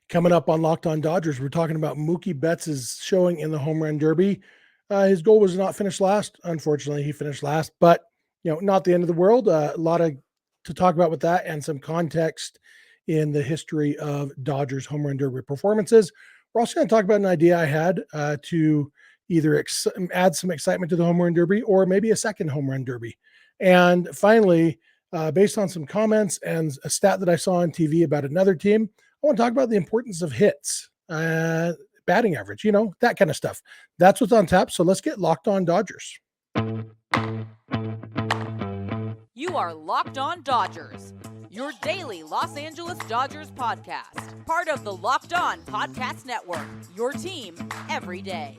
Coming up on Locked On Dodgers, we're talking about Mookie Betts' showing in the home run derby. His goal was not finish last. Unfortunately, he finished last, but not the end of the world. A lot to talk about with that and some context in the history of Dodgers home run derby performances. We're also going to talk about an idea I had to either add some excitement to the home run derby or maybe a second home run derby. And finally, based on some comments and a stat that I saw on TV about another team, I want to talk about the importance of hits, batting average, that kind of stuff. That's what's on tap. So let's get Locked On Dodgers. You are Locked On Dodgers, your daily Los Angeles Dodgers podcast. Part of the Locked On Podcast Network, your team every day.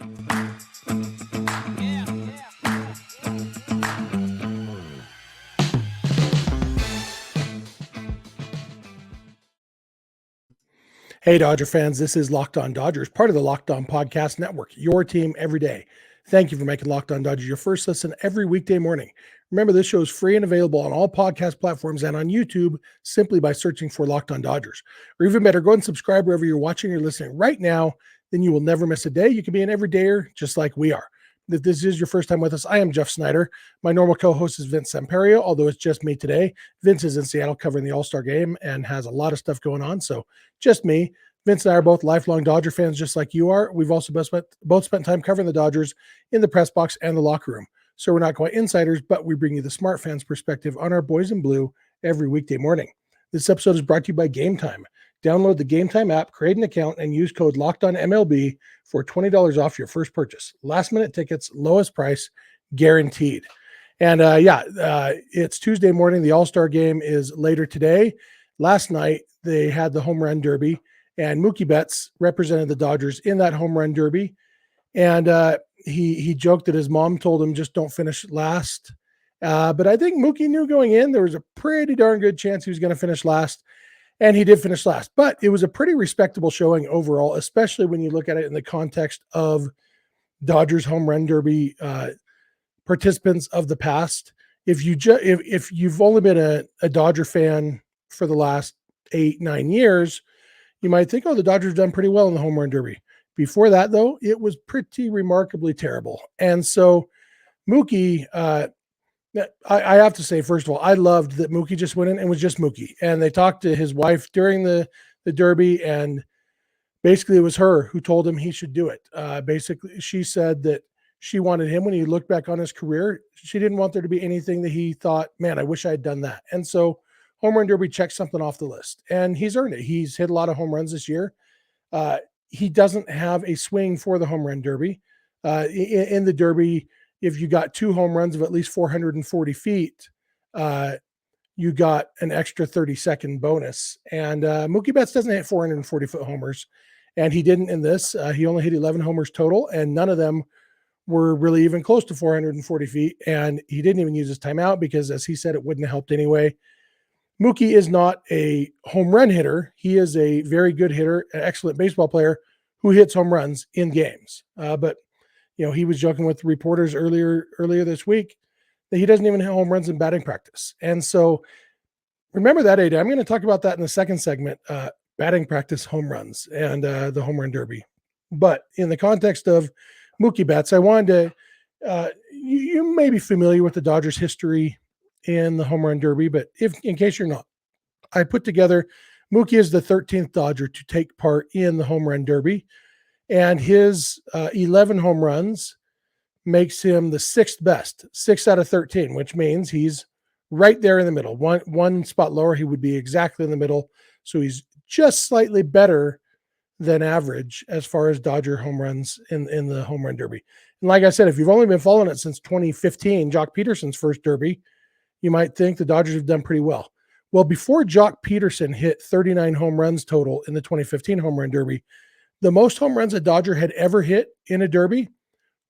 Hey, Dodger fans, this is Locked On Dodgers, part of the Locked On Podcast Network, your team every day. Thank you for making Locked On Dodgers your first listen every weekday morning. Remember, this show is free and available on all podcast platforms and on YouTube simply by searching for Locked On Dodgers. Or even better, go and subscribe wherever you're watching or listening right now. Then you will never miss a day. You can be an everydayer just like we are. If this is your first time with us, I am Jeff Snider. My normal co-host is Vince Samperio, although it's just me today. Vince is in Seattle covering the All-Star game and has a lot of stuff going on, so just me. Vince and I are both lifelong Dodger fans just like you are. We've also both spent time covering the Dodgers in the press box and the locker room. So we're not quite insiders, but we bring you the smart fans perspective on our boys in blue every weekday morning. This episode is brought to you by Game Time. Download the Game Time app, create an account, and use code LOCKEDONMLB for $20 off your first purchase. Last-minute tickets, lowest price, guaranteed. And it's Tuesday morning. The All-Star game is later today. Last night, they had the home run derby, and Mookie Betts represented the Dodgers in that home run derby. And he joked that his mom told him just don't finish last. But I think Mookie knew going in there was a pretty darn good chance he was going to finish last. And he did finish last. But it was a pretty respectable showing overall, especially when you look at it in the context of Dodgers home run derby participants of the past. If you've only been a Dodger fan for the last 8-9 years, you might think, the Dodgers have done pretty well in the home run derby. Before that, though, it was pretty remarkably terrible. And so Mookie, I have to say, first of all, I loved that Mookie just went in and was just Mookie. And they talked to his wife during the derby, and basically it was her who told him he should do it. Basically, she said that she wanted him, when he looked back on his career, she didn't want there to be anything that he thought, man, I wish I had done that. And so home run derby checks something off the list, and he's earned it. He's hit a lot of home runs this year. He doesn't have a swing for the home run derby. In the derby, if you got 2 home runs of at least 440 feet, you got an extra 30-second bonus. And Mookie Betts doesn't hit 440-foot homers, and he didn't in this. He only hit 11 homers total, and none of them were really even close to 440 feet. And he didn't even use his timeout because, as he said, it wouldn't have helped anyway. Mookie is not a home run hitter. He is a very good hitter, an excellent baseball player who hits home runs in games. But he was joking with reporters earlier this week that he doesn't even hit home runs in batting practice. And so remember that, Ada. I'm going to talk about that in the second segment, batting practice home runs and the home run derby. But in the context of Mookie Betts, I wanted to, you may be familiar with the Dodgers history in the home run derby, but in case you're not, I put together Mookie is the 13th Dodger to take part in the home run derby, and his 11 home runs makes him the 6th best, 6 out of 13, which means he's right there in the middle. One spot lower, he would be exactly in the middle. So he's just slightly better than average as far as Dodger home runs in the home run derby. And like I said, if you've only been following it since 2015, Jock Peterson's first derby, you might think the Dodgers have done pretty well. Well, before Jock Peterson hit 39 home runs total in the 2015 home run derby, the most home runs a Dodger had ever hit in a derby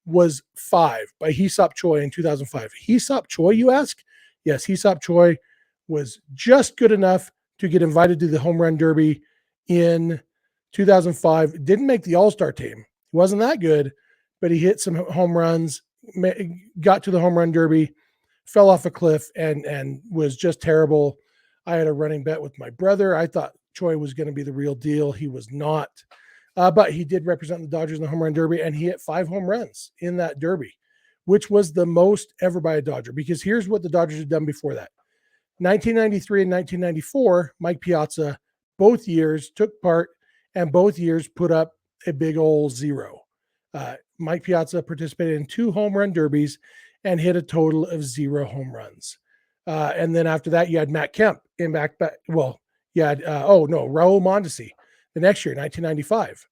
was 5 by Hee-Seop Choi in 2005. Hee-Seop Choi, you ask? Yes, Hee-Seop Choi was just good enough to get invited to the home run derby in 2005. Didn't make the All-Star team. He wasn't that good, but he hit some home runs, got to the home run derby, fell off a cliff, and was just terrible. I had a running bet with my brother. I thought Choi was going to be the real deal. He was not. But he did represent the Dodgers in the home run derby, and he hit 5 home runs in that derby, which was the most ever by a Dodger. Because here's what the Dodgers had done before that. 1993 and 1994, Mike Piazza, both years took part, and both years put up a big old 0. Mike Piazza participated in 2 home run derbies and hit a total of 0 home runs. And then after that, you had Matt Kemp in back. Well, you had Raul Mondesi the next year, 1995.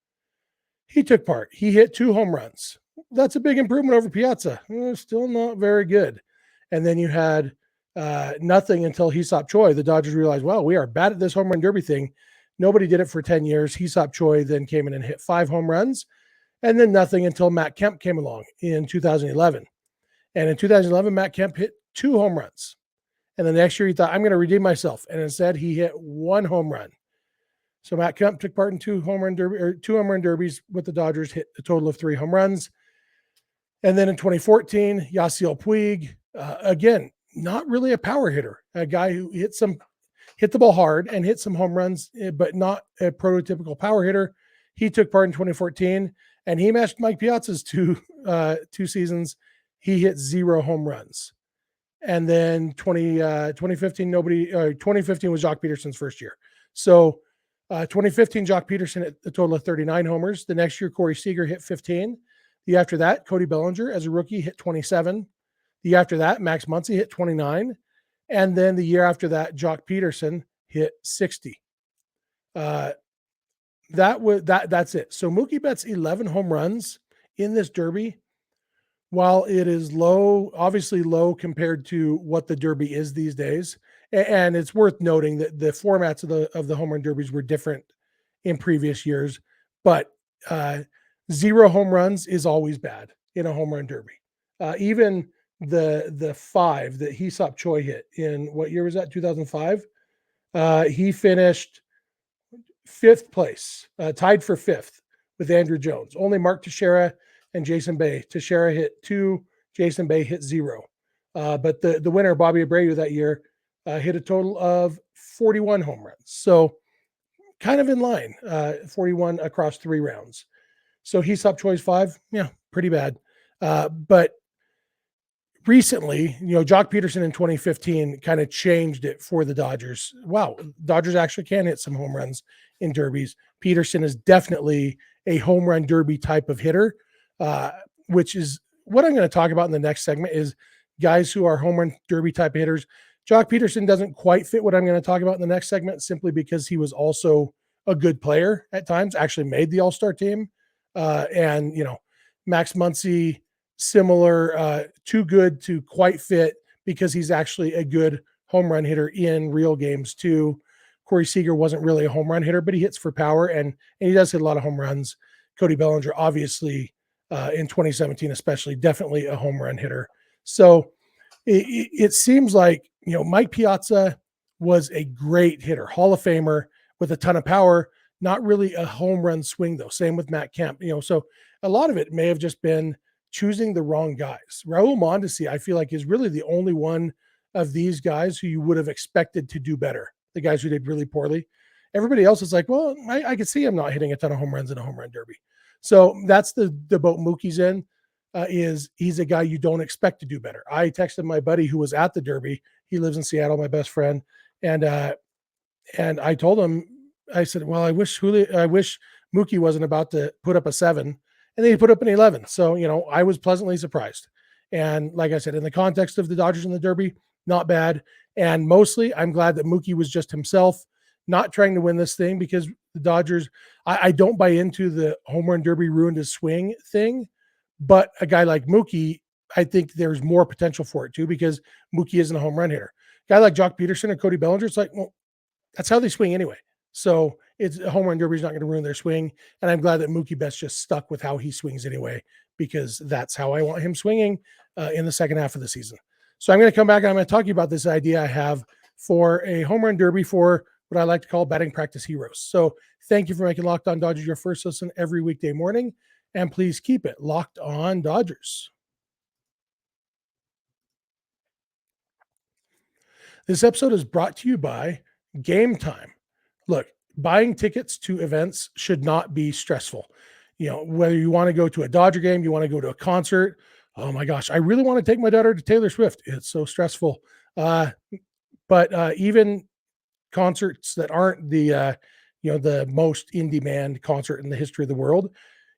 He took part. He hit 2 home runs. That's a big improvement over Piazza. Still not very good. And then you had nothing until Hee-Seop Choi. The Dodgers realized, well, we are bad at this home run derby thing. Nobody did it for 10 years. Hee-Seop Choi then came in and hit 5 home runs. And then nothing until Matt Kemp came along in 2011. And in 2011, Matt Kemp hit 2 home runs. And the next year he thought, I'm going to redeem myself. And instead he hit 1 home run. So Matt Kemp took part in 2 home run derbies with the Dodgers, hit a total of 3 home runs. And then in 2014, Yasiel Puig, again, not really a power hitter, a guy who hit the ball hard and hit some home runs, but not a prototypical power hitter. He took part in 2014, and he matched Mike Piazza's 2 seasons. He hit 0 home runs. And then 2015, 2015 was Jock Peterson's first year. So 2015, Jock Peterson hit a total of 39 homers. The next year, Corey Seager hit 15. The year after that, Cody Bellinger, as a rookie, hit 27. The year after that, Max Muncy hit 29. And then the year after that, Jock Peterson hit 60. That's it. So Mookie Betts 11 home runs in this derby. While it is low, obviously low compared to what the derby is these days, and it's worth noting that the formats of the home run derbies were different in previous years, but 0 home runs is always bad in a home run derby. Even the 5 that Hee-Seop Choi hit in, what year was that? 2005. He finished 5th place, tied for 5th with Andrew Jones. Only Mark Teixeira and Jason Bay. Teixeira hit 2, Jason Bay hit 0. But the winner, Bobby Abreu, that year hit a total of 41 home runs. So kind of in line, 41 across 3 rounds. So Hee-Seop Choi's 5, yeah, pretty bad. But recently, Jock Peterson in 2015 kind of changed it for the Dodgers. Wow, Dodgers actually can hit some home runs in derbies. Peterson is definitely a home run derby type of hitter, which is what I'm going to talk about in the next segment is guys who are home run derby type of hitters. Jock Peterson doesn't quite fit what I'm going to talk about in the next segment simply because he was also a good player at times, actually made the All-Star team. And Max Muncy, similar, too good to quite fit because he's actually a good home run hitter in real games too. Corey Seager wasn't really a home run hitter, but he hits for power and he does hit a lot of home runs. Cody Bellinger, obviously, in 2017, especially, definitely a home run hitter. So it seems like, Mike Piazza was a great hitter, Hall of Famer with a ton of power, not really a home run swing though. Same with Matt Kemp, so a lot of it may have just been choosing the wrong guys. Raul Mondesi, I feel like, is really the only one of these guys who you would have expected to do better. The guys who did really poorly. Everybody else is like, well, I could see him not hitting a ton of home runs in a home run derby. So that's the boat Mookie's in, is he's a guy you don't expect to do better. I texted my buddy who was at the derby. He lives in Seattle, my best friend. And I told him, I said, well, I wish Mookie wasn't about to put up a 7. And then he put up an 11. So, I was pleasantly surprised. And like I said, in the context of the Dodgers in the derby, not bad. And mostly I'm glad that Mookie was just himself, not trying to win this thing, because the Dodgers, I don't buy into the home run derby ruined his swing thing. But a guy like Mookie, I think there's more potential for it too, because Mookie isn't a home run hitter. A guy like Jock Peterson or Cody Bellinger, it's like, well, that's how they swing anyway. So it's a home run derby is not going to ruin their swing. And I'm glad that Mookie Betts just stuck with how he swings anyway, because that's how I want him swinging in the second half of the season. So I'm going to come back and I'm going to talk to you about this idea I have for a home run derby for what I like to call batting practice heroes. So thank you for making Locked On Dodgers your first listen every weekday morning. And please keep it Locked On Dodgers. This episode is brought to you by Game Time. Look, buying tickets to events should not be stressful. Whether you want to go to a Dodger game, you want to go to a concert. Oh my gosh, I really want to take my daughter to Taylor Swift. It's so stressful. But even concerts that aren't the most in demand concert in the history of the world,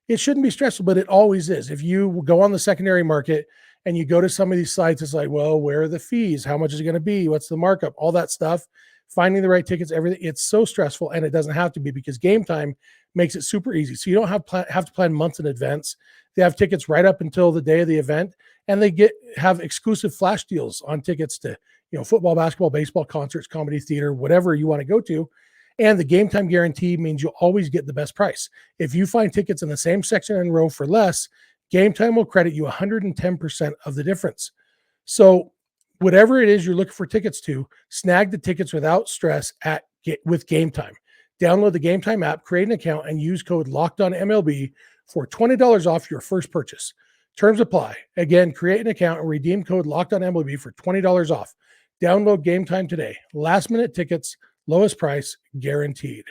it shouldn't be stressful, but it always is. If you go on the secondary market and you go to some of these sites, it's like, well, where are the fees? How much is it going to be? What's the markup? All that stuff, finding the right tickets, everything. It's so stressful, and it doesn't have to be, because Game Time makes it super easy. So you don't have to plan months in advance. They have tickets right up until the day of the event, and they have exclusive flash deals on tickets to football, basketball, baseball, concerts, comedy, theater, whatever you want to go to. And the Game Time guarantee means you'll always get the best price. If you find tickets in the same section and row for less, Game Time will credit you 110% of the difference. So whatever it is you're looking for tickets to, snag the tickets without stress with Game Time. Download the Game Time app, create an account, and use code LOCKEDONMLB for $20 off your first purchase. Terms apply. Again, create an account and redeem code LOCKEDONMLB for $20 off. Download Game Time today. Last minute tickets, lowest price guaranteed.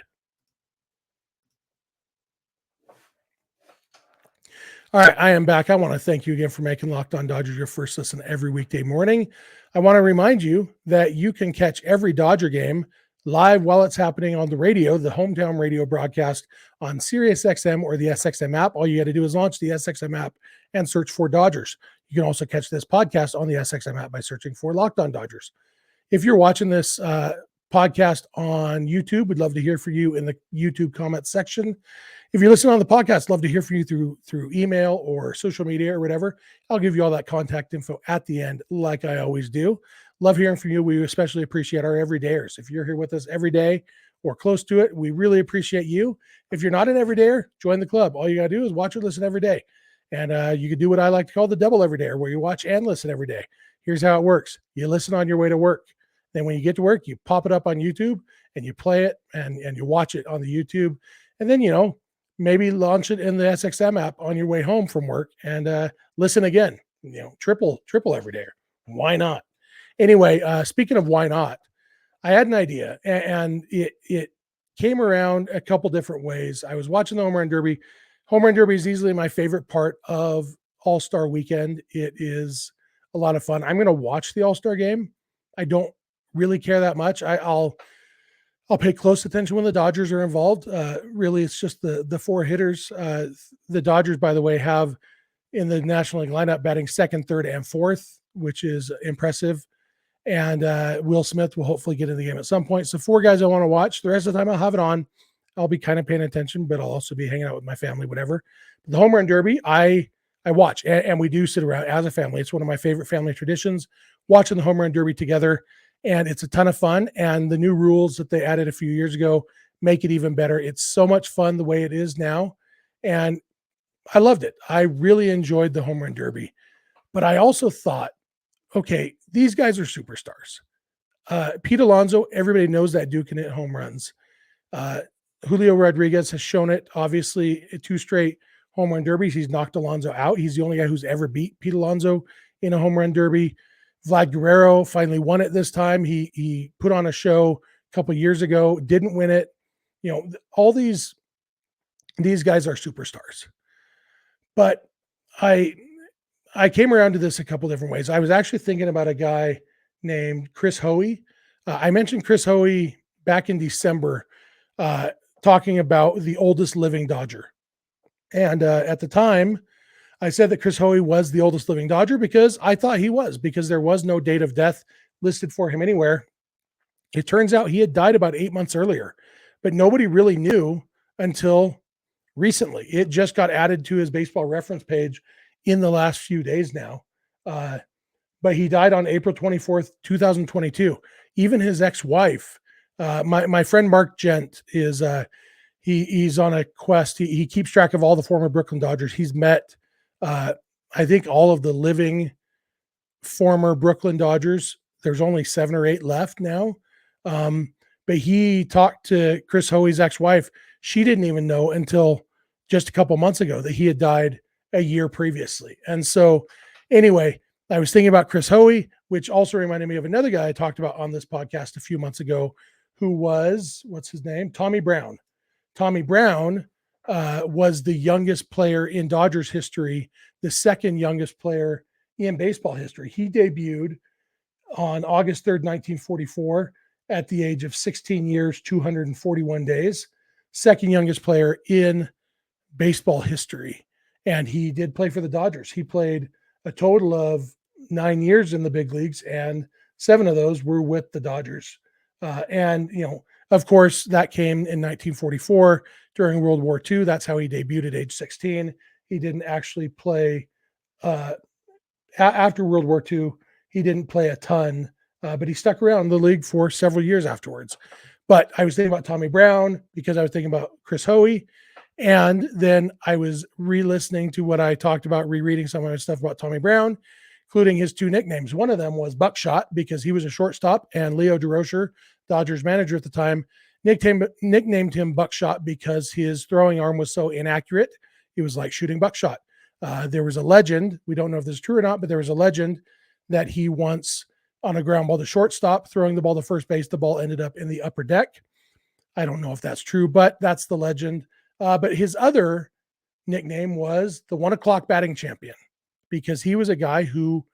All right, I am back. I want to thank you again for making Locked On Dodgers your first listen every weekday morning. I want to remind you that you can catch every Dodger game live while it's happening on the radio, the hometown radio broadcast on SiriusXM or the SXM app. All you got to do is launch the SXM app and search for Dodgers. You can also catch this podcast on the SXM app by searching for Locked On Dodgers. If you're watching this podcast on YouTube, we'd love to hear from you in the YouTube comments section. If you're listening on the podcast, love to hear from you through email or social media or whatever. I'll give you all that contact info at the end, like I always do. Love hearing from you. We especially appreciate our everydayers. If you're here with us every day or close to it, we really appreciate you. If you're not an everydayer, join the club. All you got to do is watch or listen every day. And you can do what I like to call the double everydayer, where you watch and listen every day. Here's how it works. You listen on your way to work. Then when you get to work, you pop it up on YouTube and you play it and you watch it on the YouTube. And then, maybe launch it in the SXM app on your way home from work and listen again, triple every day. Why not? Anyway, speaking of why not, I had an idea and it came around a couple different ways. I was watching the Home Run Derby. Home Run Derby is easily my favorite part of All-Star Weekend. It is a lot of fun. I'm going to watch the All-Star game. I don't really care that much. I'll pay close attention when the Dodgers are involved. Really, it's just the four hitters. The Dodgers, by the way, have in the National League lineup batting second, third, and fourth, which is impressive. And Will Smith will hopefully get in the game at some point. So 4 guys I want to watch. The rest of the time I'll have it on. I'll be kind of paying attention, but I'll also be hanging out with my family, whatever. The Home Run Derby, I watch, and we do sit around as a family. It's one of my favorite family traditions, watching the Home Run Derby together. And it's a ton of fun. And the new rules that they added a few years ago make it even better. It's so much fun the way it is now. And I loved it. I really enjoyed the Home Run Derby. But I also thought, okay, these guys are superstars. Pete Alonso, everybody knows that dude can hit home runs. Julio Rodriguez has shown it, obviously, 2 straight home run derbies. He's knocked Alonso out. He's the only guy who's ever beat Pete Alonso in a home run derby. Vlad Guerrero finally won it this time. He put on a show a couple years ago, didn't win it. All these guys are superstars. But I came around to this a couple different ways. I was actually thinking about a guy named Chris Hoey. I mentioned Chris Hoey back in December, talking about the oldest living Dodger. And at the time, I said that Chris Hoey was the oldest living Dodger because I thought he was, because there was no date of death listed for him anywhere. It turns out he had died about 8 months earlier, but nobody really knew until recently. It just got added to his baseball reference page in the last few days now. But he died on April 24th, 2022. Even his ex-wife, my friend Mark Gent is he's on a quest. He keeps track of all the former Brooklyn Dodgers. He's met I think all of the living former Brooklyn Dodgers. There's only 7 or 8 left now. But he talked to Chris Hoey's ex-wife. She didn't even know until just a couple months ago that he had died a year previously. And so anyway, I was thinking about Chris Hoey, which also reminded me of another guy I talked about on this podcast a few months ago, who was, what's his name? Tommy Brown. Tommy Brown was the youngest player in Dodgers history, the second youngest player in baseball history. He debuted on August 3rd, 1944, at the age of 16 years, 241 days. Second youngest player in baseball history. And he did play for the Dodgers. He played a total of 9 years in the big leagues, and 7 of those were with the Dodgers. And, of course, that came in 1944 during World War II. That's how he debuted at age 16. He didn't actually play after World War II. He didn't play a ton, but he stuck around the league for several years afterwards. But I was thinking about Tommy Brown because I was thinking about Chris Hoey. And then I was re-listening to what I talked about, rereading some of my stuff about Tommy Brown, including his 2 nicknames. One of them was Buckshot because he was a shortstop, and Leo DeRocher, Dodgers manager at the time, nicknamed him Buckshot because his throwing arm was so inaccurate. He was like shooting buckshot. There was a legend, we don't know if this is true or not, but there was a legend that he once, on a ground ball to shortstop, throwing the ball to first base, the ball ended up in the upper deck. I don't know if that's true, but that's the legend. But his other nickname was the 1 o'clock batting champion because he was a guy who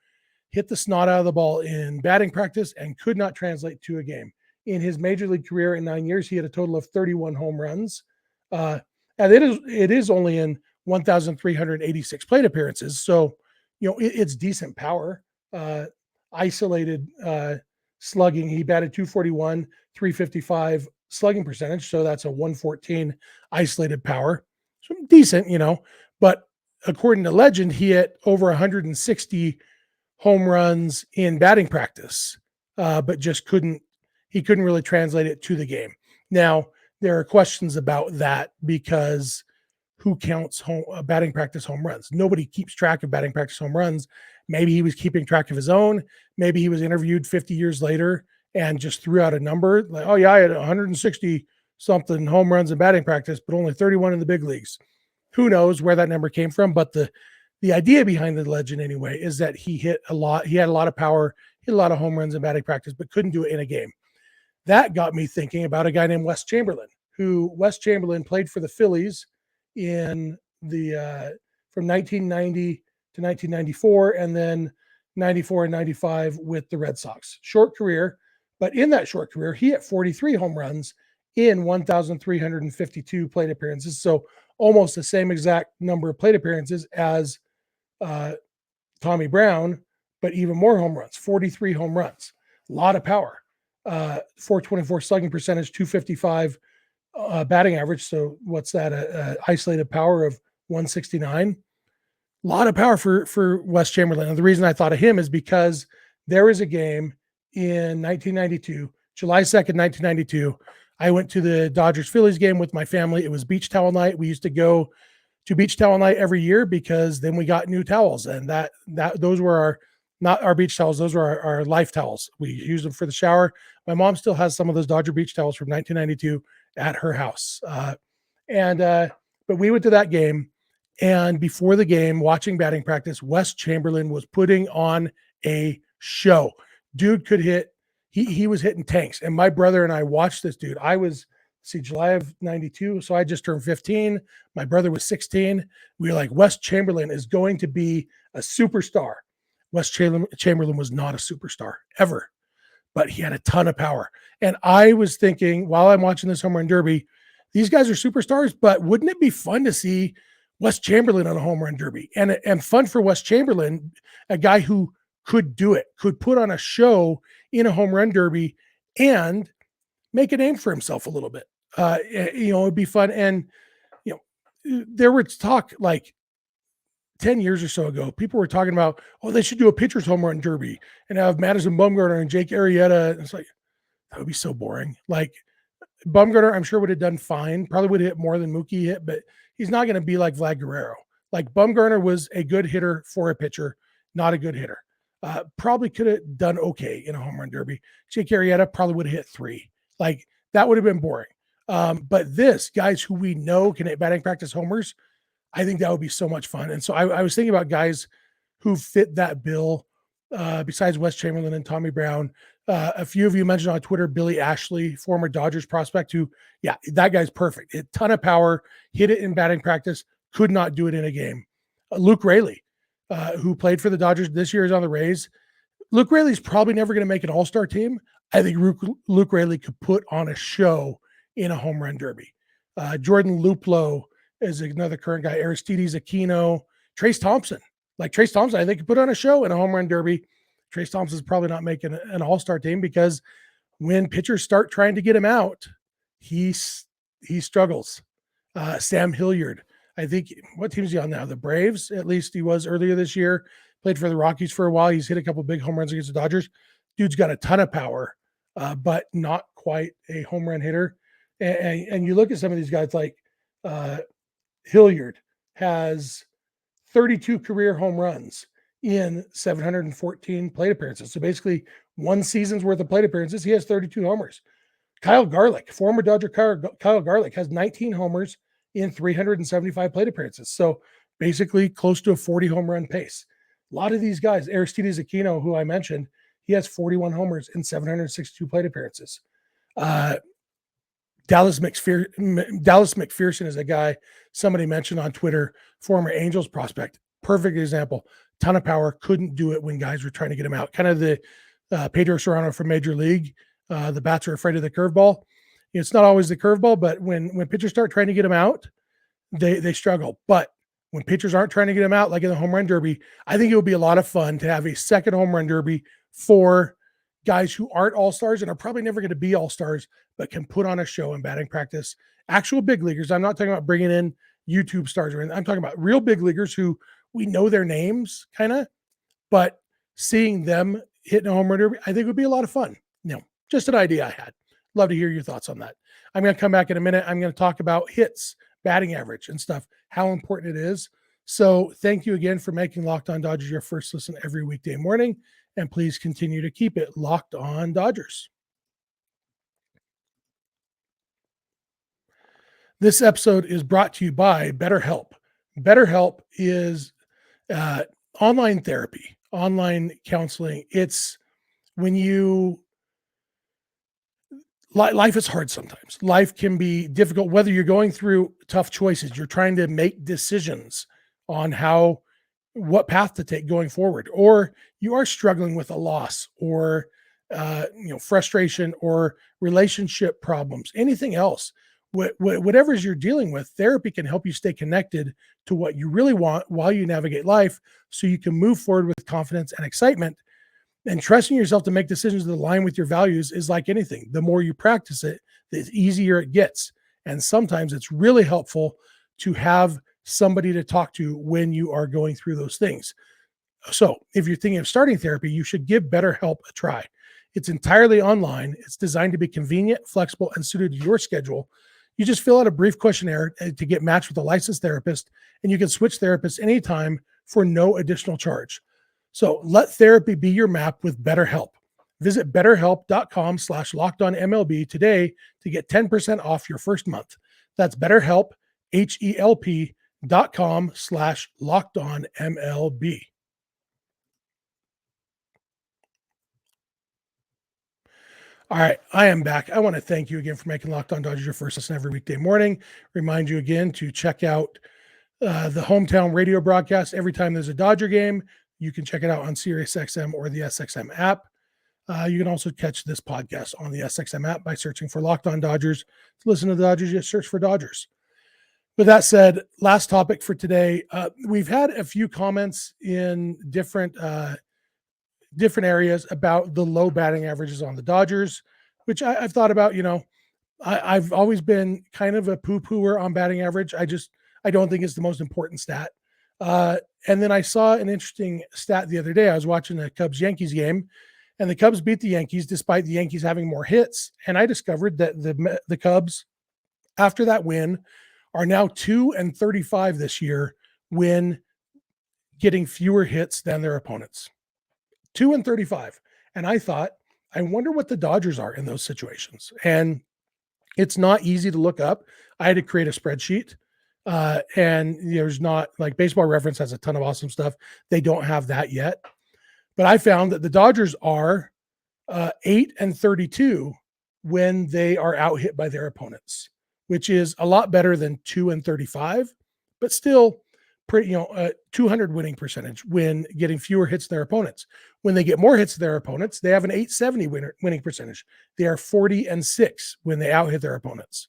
hit the snot out of the ball in batting practice and could not translate to a game. In his major league career in 9 years, he had a total of 31 home runs. And it is only in 1,386 plate appearances. So, it's decent power. Isolated slugging. He batted 241, 355 slugging percentage. So that's a 114 isolated power. So decent, but according to legend, he hit over 160 home runs in batting practice, but just couldn't really translate it to the game. Now, there are questions about that because who counts batting practice home runs? Nobody keeps track of batting practice home runs. Maybe he was keeping track of his own. Maybe he was interviewed 50 years later and just threw out a number like, oh yeah, I had 160 something home runs in batting practice, but only 31 in the big leagues. Who knows where that number came from? But the idea behind the legend anyway is that he hit a lot. He had a lot of power, hit a lot of home runs in batting practice, but couldn't do it in a game. That got me thinking about a guy named Wes Chamberlain, who Wes Chamberlain played for the Phillies in the from 1990 to 1994, and then 94 and 95 with the Red Sox. Short career, but in that short career, he hit 43 home runs in 1,352 plate appearances. So almost the same exact number of plate appearances as Tommy Brown, but even more home runs, 43 home runs. A lot of power. 424 slugging percentage, 255 batting average. So what's that? Isolated power of 169. A lot of power for Wes Chamberlain. And the reason I thought of him is because there is a game in 1992, July 2nd, 1992. I went to the Dodgers-Phillies game with my family. It was beach towel night. We used to go to beach towel night every year because then we got new towels, and that those were not our beach towels. Those were our life towels. We used them for the shower. My mom still has some of those Dodger beach towels from 1992 at her house. But we went to that game, and before the game, watching batting practice, Wes Chamberlain was putting on a show. Dude could hit. He was hitting tanks. And my brother and I watched this dude. I was, July of 92. So I just turned 15. My brother was 16. We were like, Wes Chamberlain is going to be a superstar. Wes Chamberlain was not a superstar ever, but he had a ton of power. And I was thinking, while I'm watching this home run derby, these guys are superstars, but wouldn't it be fun to see Wes Chamberlain on a home run derby? And fun for Wes Chamberlain, a guy who could do it, could put on a show in a home run derby and make a name for himself a little bit. It'd be fun. And, there was talk like 10 years or so ago, people were talking about, they should do a pitcher's home run derby and have Madison Bumgarner and Jake Arrieta. And it's like, that would be so boring. Like Bumgarner, I'm sure would have done fine. Probably would have hit more than Mookie hit, but he's not going to be like Vlad Guerrero. Like Bumgarner was a good hitter for a pitcher, not a good hitter. Probably could have done okay in a home run derby. Jake Arrieta probably would have hit 3. Like that would have been boring. But guys who we know can hit batting practice homers, I think that would be so much fun. And so I was thinking about guys who fit that bill besides Wes Chamberlain and Tommy Brown. A few of you mentioned on Twitter Billy Ashley, former Dodgers prospect, who, yeah, that guy's perfect. A ton of power, hit it in batting practice, could not do it in a game. Luke Raley, who played for the Dodgers this year, is on the Rays. Luke Raley's probably never going to make an all-star team. I think Luke Raley could put on a show in a home run derby. Jordan Luplow is another current guy. Aristides Aquino, Trace Thompson. Like Trace Thompson, I think could put on a show in a home run derby. Trace Thompson's probably not making an all-star team because when pitchers start trying to get him out, he struggles. Sam Hilliard, I think, what team is he on now? The Braves, at least he was earlier this year. Played for the Rockies for a while. He's hit a couple big home runs against the Dodgers. Dude's got a ton of power, but not quite a home run hitter. And you look at some of these guys like Hilliard has 32 career home runs in 714 plate appearances. So basically one season's worth of plate appearances, he has 32 homers. Kyle Garlick, former Dodger Kyle Garlick, has 19 homers in 375 plate appearances. So basically close to a 40 home run pace. A lot of these guys, Aristides Aquino, who I mentioned, he has 41 homers in 762 plate appearances. Dallas McPherson is a guy somebody mentioned on Twitter, former Angels prospect. Perfect example. Ton of power, couldn't do it when guys were trying to get him out. Kind of the Pedro Serrano from Major League. The bats are afraid of the curveball. It's not always the curveball, but when pitchers start trying to get him out, they struggle. But when pitchers aren't trying to get him out, like in the home run derby, I think it would be a lot of fun to have a second home run derby for guys who aren't all-stars and are probably never going to be all-stars, but can put on a show in batting practice. Actual big leaguers. I'm not talking about bringing in YouTube stars or anything. I'm talking about real big leaguers who we know their names kind of, but seeing them hit a home run derby, I think would be a lot of fun. Just an idea I had. Love to hear your thoughts on that. I'm going to come back in a minute. I'm going to talk about hits, batting average and stuff, how important it is. So thank you again for making Locked On Dodgers your first listen every weekday morning. And please continue to keep it Locked On Dodgers. This episode is brought to you by BetterHelp. BetterHelp is online therapy, online counseling. It's when life is hard sometimes. Life can be difficult, whether you're going through tough choices, you're trying to make decisions on what path to take going forward, or you are struggling with a loss or frustration or relationship problems, anything else. Whatever you're dealing with, therapy can help you stay connected to what you really want while you navigate life so you can move forward with confidence and excitement. And trusting yourself to make decisions that align with your values is like anything. The more you practice it, the easier it gets. And sometimes it's really helpful to have somebody to talk to when you are going through those things. So if you're thinking of starting therapy, you should give BetterHelp a try. It's entirely online. It's designed to be convenient, flexible, and suited to your schedule. You just fill out a brief questionnaire to get matched with a licensed therapist, and you can switch therapists anytime for no additional charge. So let therapy be your map with BetterHelp. Visit betterhelp.com/lockedonmlb today to get 10% off your first month. That's BetterHelp, HELP.com/lockedonmlb. All right, I am back. I want to thank you again for making Locked On Dodgers your first listen every weekday morning. Remind you again to check out the hometown radio broadcast every time there's a Dodger game. You can check it out on SiriusXM or the SXM app. You can also catch this podcast on the SXM app by searching for Locked On Dodgers. To listen to the Dodgers, just search for Dodgers. With that said, last topic for today. We've had a few comments in different areas about the low batting averages on the Dodgers, which I've thought about. I've always been kind of a poo-pooer on batting average. I don't think it's the most important stat. And then I saw an interesting stat the other day. I was watching the Cubs-Yankees game, and the Cubs beat the Yankees despite the Yankees having more hits. And I discovered that the Cubs, after that win, are now 2-35 this year when getting fewer hits than their opponents. 2-35. And I thought, I wonder what the Dodgers are in those situations. And it's not easy to look up. I had to create a spreadsheet. And there's not, like, Baseball Reference has a ton of awesome stuff. They don't have that yet. But I found that the Dodgers are 8 and 32 when they are out hit by their opponents, which is a lot better than 2 and 35, but still pretty, 200 winning percentage when getting fewer hits than their opponents. When they get more hits than their opponents, they have an 870 winning percentage. They are 40 and 6 when they out hit their opponents.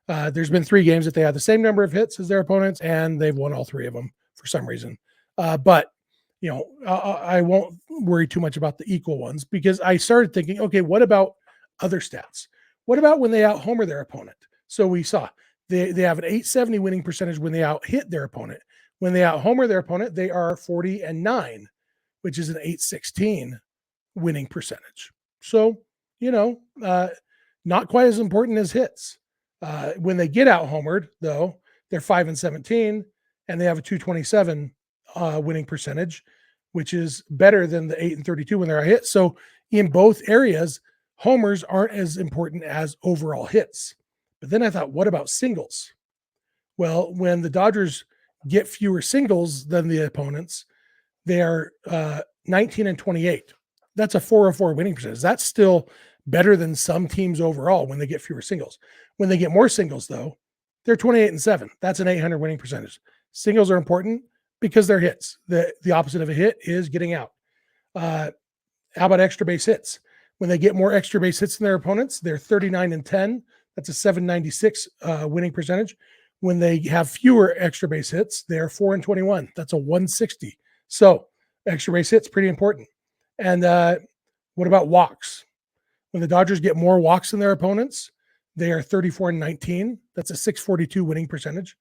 There's been 3 games that they had the same number of hits as their opponents, and they've won all 3 of them for some reason. But I won't worry too much about the equal ones, because I started thinking, okay, what about other stats? What about when they out homer their opponent? So we saw they have an 870 winning percentage when they out hit their opponent. When they out homer their opponent, they are 40 and 9, which is an 816 winning percentage. So, not quite as important as hits. When they get out homered, though, they're 5 and 17, and they have a 227 winning percentage, which is better than the 8 and 32 when they're out hit. So in both areas, homers aren't as important as overall hits. But then I thought, what about singles? Well, when the Dodgers get fewer singles than the opponents, they are 19 and 28. That's a 404 winning percentage. That's still better than some teams overall when they get fewer singles. When they get more singles, though, they're 28 and 7. That's an 800 winning percentage. Singles are important because they're hits. The opposite of a hit is getting out. How about extra base hits? When they get more extra base hits than their opponents, they're 39 and 10. That's a 796 winning percentage. When they have fewer extra base hits, they're 4 and 21. That's a 160. So extra base hits, pretty important. And what about walks? When the Dodgers get more walks than their opponents, they are 34 and 19. That's a 642 winning percentage.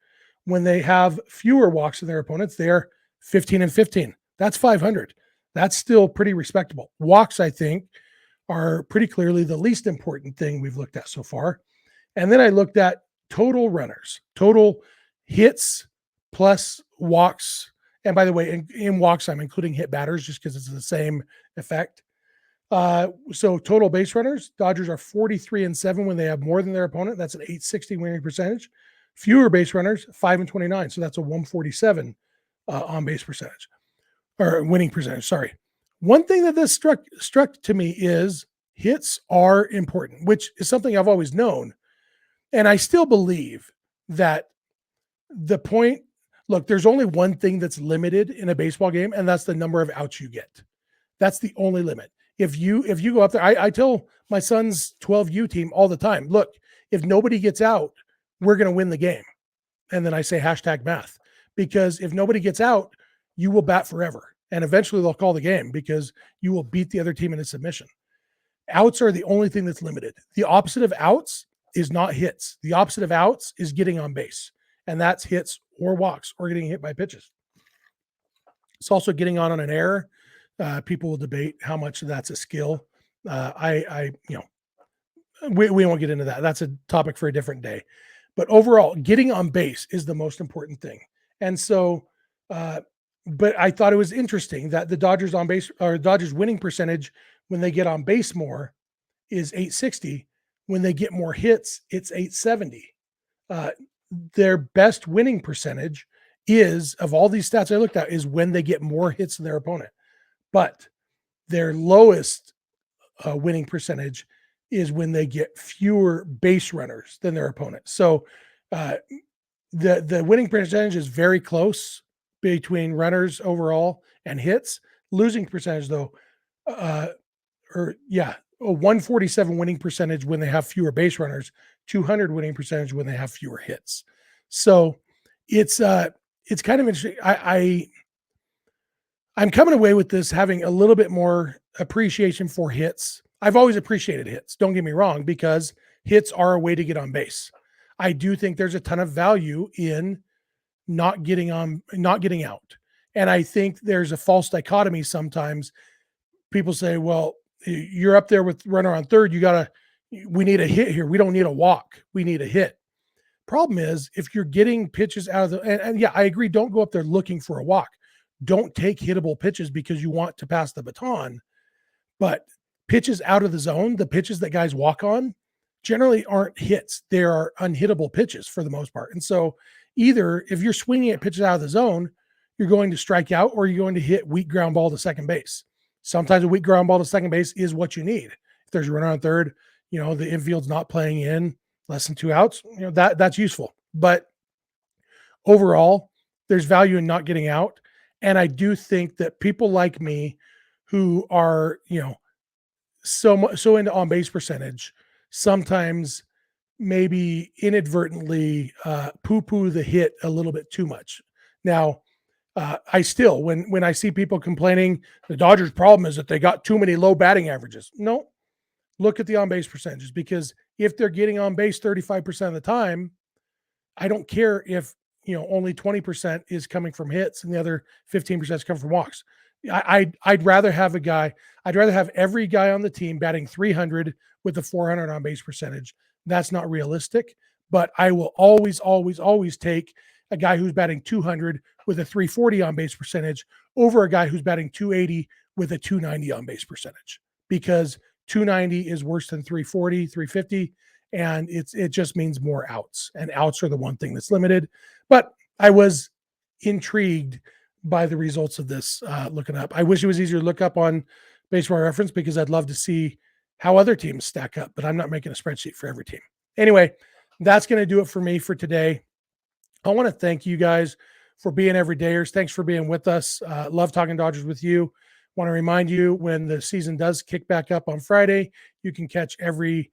When they have fewer walks than their opponents, they are 15 and 15. That's 500. That's still pretty respectable. Walks, I think, are pretty clearly the least important thing we've looked at so far. And then I looked at total runners, total hits plus walks. And by the way, in walks, I'm including hit batters just because it's the same effect. So total base runners, Dodgers are 43 and 7 when they have more than their opponent. That's an 860 winning percentage. Fewer base runners, 5 and 29. So that's a 147 on base percentage, or winning percentage. Sorry. One thing that this struck to me is hits are important, which is something I've always known. And I still believe that the point, look, there's only one thing that's limited in a baseball game, and that's the number of outs you get. That's the only limit. If you go up there, I tell my son's 12U team all the time, look, if nobody gets out, we're going to win the game. And then I say #math, because if nobody gets out, you will bat forever. And eventually they'll call the game because you will beat the other team in a submission. Outs are the only thing that's limited. The opposite of outs is not hits. The opposite of outs is getting on base. And that's hits or walks or getting hit by pitches. It's also getting on an error. People will debate how much that's a skill. We won't get into that. That's a topic for a different day. But overall, getting on base is the most important thing. And so, but I thought it was interesting that the Dodgers on base, or Dodgers winning percentage when they get on base more is 860. When they get more hits, it's 870. Their best winning percentage is, of all these stats I looked at, is when they get more hits than their opponent. But their lowest winning percentage is when they get fewer base runners than their opponent. So the winning percentage is very close between runners overall and hits. Losing percentage, though, a 147 winning percentage when they have fewer base runners, 200 winning percentage when they have fewer hits. So it's kind of interesting. I'm coming away with this having a little bit more appreciation for hits. I've always appreciated hits, don't get me wrong, because hits are a way to get on base. I do think there's a ton of value in not getting out. And I think there's a false dichotomy sometimes. People say, well, you're up there with runner on third. We need a hit here. We don't need a walk. We need a hit. Problem is, if you're getting pitches out of and yeah, I agree. Don't go up there looking for a walk. Don't take hittable pitches because you want to pass the baton. But pitches out of the zone, the pitches that guys walk on, generally aren't hits. They are unhittable pitches for the most part. And so either if you're swinging at pitches out of the zone, you're going to strike out, or you're going to hit weak ground ball to second base. Sometimes a weak ground ball to second base is what you need. If there's a runner on third, the infield's not playing in, less than 2 outs, that's useful. But overall, there's value in not getting out. And I do think that people like me who are, so into on base percentage, sometimes maybe inadvertently poo-poo the hit a little bit too much. Now, I still, when I see people complaining, the Dodgers' problem is that they got too many low batting averages. No, look at the on base percentages, because if they're getting on base 35% of the time, I don't care if only 20% is coming from hits and the other 15% is coming from walks. I'd rather have every guy on the team batting 300 with a 400 on base percentage. That's not realistic, but I will always, always, always take a guy who's batting 200 with a 340 on base percentage over a guy who's batting 280 with a 290 on base percentage, because 290 is worse than 340, 350. And it just means more outs, and outs are the one thing that's limited. But I was intrigued by the results of this looking up. I wish it was easier to look up on Baseball Reference, because I'd love to see how other teams stack up, but I'm not making a spreadsheet for every team. Anyway, that's going to do it for me for today. I want to thank you guys for being everydayers. Thanks for being with us. Love talking Dodgers with you. Want to remind you, when the season does kick back up on Friday, you can catch every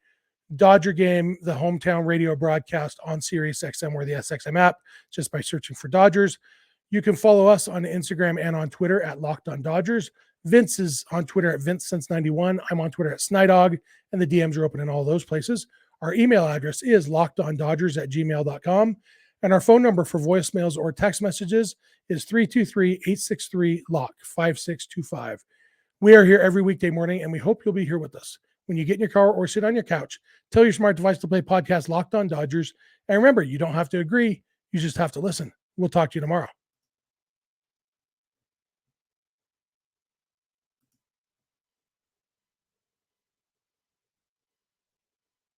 Dodger game, the hometown radio broadcast on Sirius XM or the SXM app, just by searching for Dodgers. You can follow us on Instagram and on Twitter at Locked On Dodgers. Vince is on Twitter at VinceSense91. I'm on Twitter at Snydog, and the DMs are open in all those places. Our email address is lockedondodgers@gmail.com. And our phone number for voicemails or text messages is 323-863-LOCK, 5625. We are here every weekday morning, and we hope you'll be here with us. When you get in your car or sit on your couch, tell your smart device to play podcast Locked On Dodgers. And remember, you don't have to agree. You just have to listen. We'll talk to you tomorrow.